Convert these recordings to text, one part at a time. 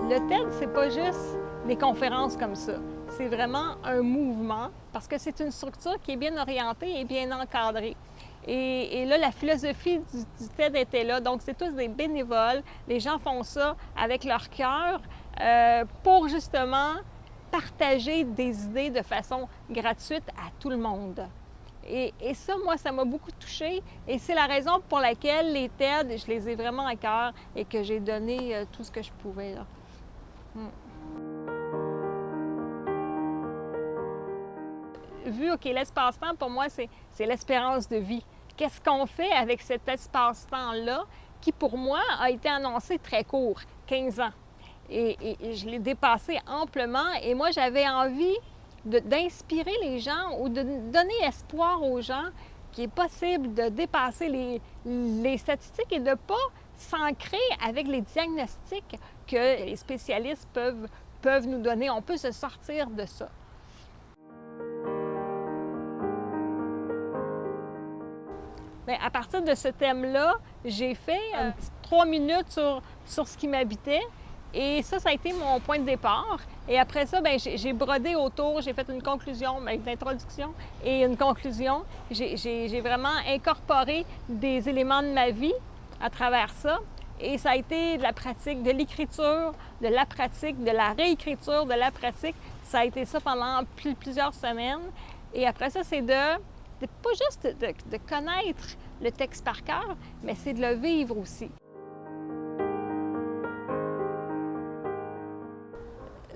Le TED, c'est pas juste des conférences comme ça. C'est vraiment un mouvement parce que c'est une structure qui est bien orientée et bien encadrée. Et là, la philosophie du TED était là. Donc, c'est tous des bénévoles. Les gens font ça avec leur cœur pour justement partager des idées de façon gratuite à tout le monde. Et ça, moi, ça m'a beaucoup touchée. Et c'est la raison pour laquelle les TED, je les ai vraiment à cœur et que j'ai donné tout ce que je pouvais, là. Vu, OK, l'espace-temps, pour moi, c'est l'espérance de vie. Qu'est-ce qu'on fait avec cet espace-temps-là qui, pour moi, a été annoncé très court, 15 ans. Et je l'ai dépassé amplement. Et moi, j'avais envie d'inspirer les gens ou de donner espoir aux gens qu'il est possible de dépasser les statistiques et de ne pas s'ancrer avec les diagnostics que les spécialistes peuvent nous donner. On peut se sortir de ça. Bien, à partir de ce thème-là, j'ai fait un petit 3 minutes sur ce qui m'habitait. Et ça a été mon point de départ. Et après ça, bien, j'ai brodé autour, j'ai fait une conclusion, une introduction et une conclusion. J'ai vraiment incorporé des éléments de ma vie à travers ça. Et ça a été de la pratique, de l'écriture, de la pratique, de la réécriture, de la pratique. Ça a été ça pendant plusieurs semaines. Et après ça, c'est pas juste de connaître le texte par cœur, mais c'est de le vivre aussi.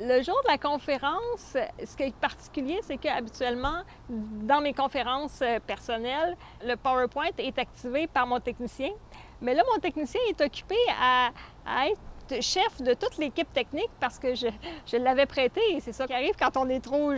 Le jour de la conférence, ce qui est particulier, c'est qu'habituellement, dans mes conférences personnelles, le PowerPoint est activé par mon technicien. Mais là, mon technicien est occupé à être chef de toute l'équipe technique parce que je l'avais prêté et c'est ça qui arrive quand on est trop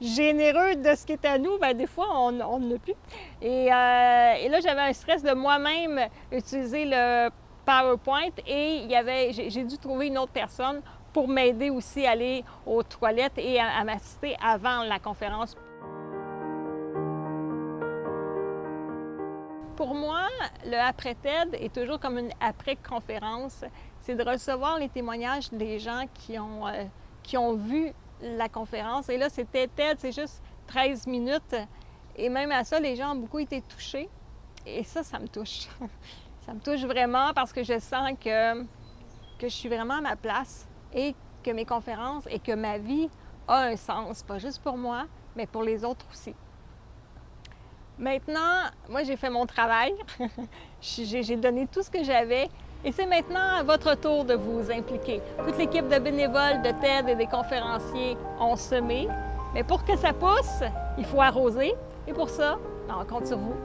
généreux de ce qui est à nous, bien, des fois, on n'a plus. Et là, j'avais un stress de moi-même utiliser le PowerPoint et j'ai dû trouver une autre personne pour m'aider aussi à aller aux toilettes et à m'assister avant la conférence. Pour moi, le après-TED est toujours comme une après-conférence. C'est de recevoir les témoignages des gens qui ont vu la conférence. Et là, c'était TED, c'est juste 13 minutes. Et même à ça, les gens ont beaucoup été touchés. Et ça me touche. Ça me touche vraiment parce que je sens que je suis vraiment à ma place et que mes conférences et que ma vie a un sens, pas juste pour moi, mais pour les autres aussi. Maintenant, moi, j'ai fait mon travail. J'ai donné tout ce que j'avais. Et c'est maintenant à votre tour de vous impliquer. Toute l'équipe de bénévoles, de TED et des conférenciers ont semé. Mais pour que ça pousse, il faut arroser. Et pour ça, on compte sur vous.